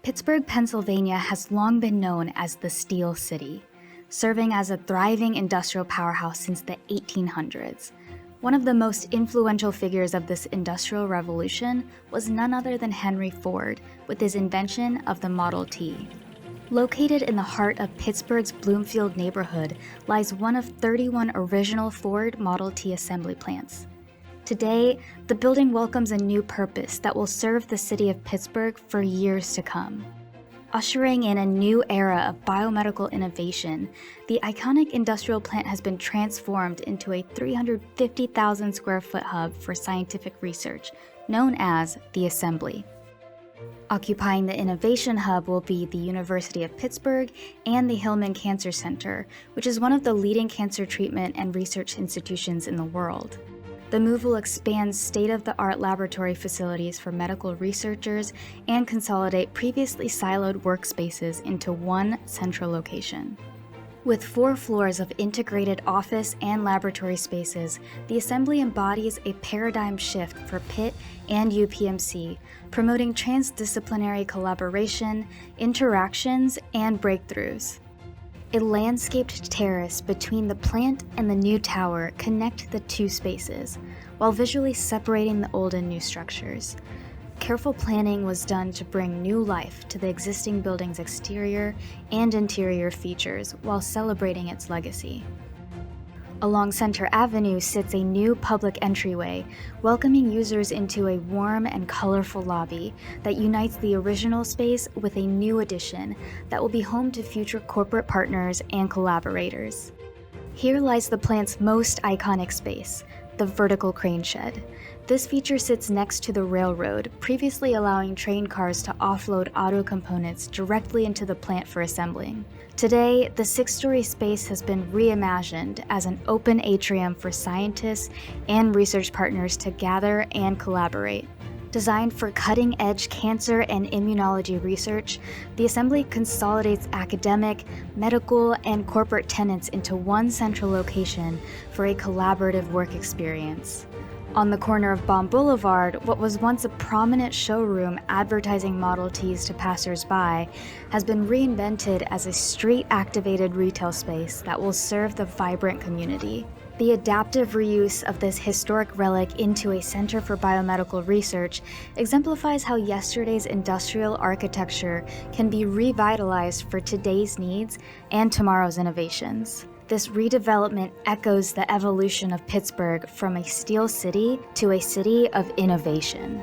Pittsburgh, Pennsylvania has long been known as the Steel City, serving as a thriving industrial powerhouse since the 1800s. One of the most influential figures of this industrial revolution was none other than Henry Ford, with his invention of the Model T. Located in the heart of Pittsburgh's Bloomfield neighborhood lies one of 31 original Ford Model T assembly plants. Today, the building welcomes a new purpose that will serve the city of Pittsburgh for years to come. Ushering in a new era of biomedical innovation, the iconic industrial plant has been transformed into a 350,000 square foot hub for scientific research, known as the Assembly. Occupying the Innovation Hub will be the University of Pittsburgh and the Hillman Cancer Center, which is one of the leading cancer treatment and research institutions in the world. The move will expand state-of-the-art laboratory facilities for medical researchers and consolidate previously siloed workspaces into one central location. With 4 floors of integrated office and laboratory spaces, the Assembly embodies a paradigm shift for Pitt and UPMC, promoting transdisciplinary collaboration, interactions, and breakthroughs. A landscaped terrace between the plant and the new tower connect the two spaces, while visually separating the old and new structures. Careful planning was done to bring new life to the existing building's exterior and interior features while celebrating its legacy. Along Center Avenue sits a new public entryway, welcoming users into a warm and colorful lobby that unites the original space with a new addition that will be home to future corporate partners and collaborators. Here lies the plant's most iconic space, the vertical crane shed. This feature sits next to the railroad, previously allowing train cars to offload auto components directly into the plant for assembling. Today, the 6-story space has been reimagined as an open atrium for scientists and research partners to gather and collaborate. Designed for cutting-edge cancer and immunology research, the Assembly consolidates academic, medical, and corporate tenants into one central location for a collaborative work experience. On the corner of Baum Boulevard, what was once a prominent showroom advertising Model Ts to passers-by has been reinvented as a street-activated retail space that will serve the vibrant community. The adaptive reuse of this historic relic into a center for biomedical research exemplifies how yesterday's industrial architecture can be revitalized for today's needs and tomorrow's innovations. This redevelopment echoes the evolution of Pittsburgh from a steel city to a city of innovation.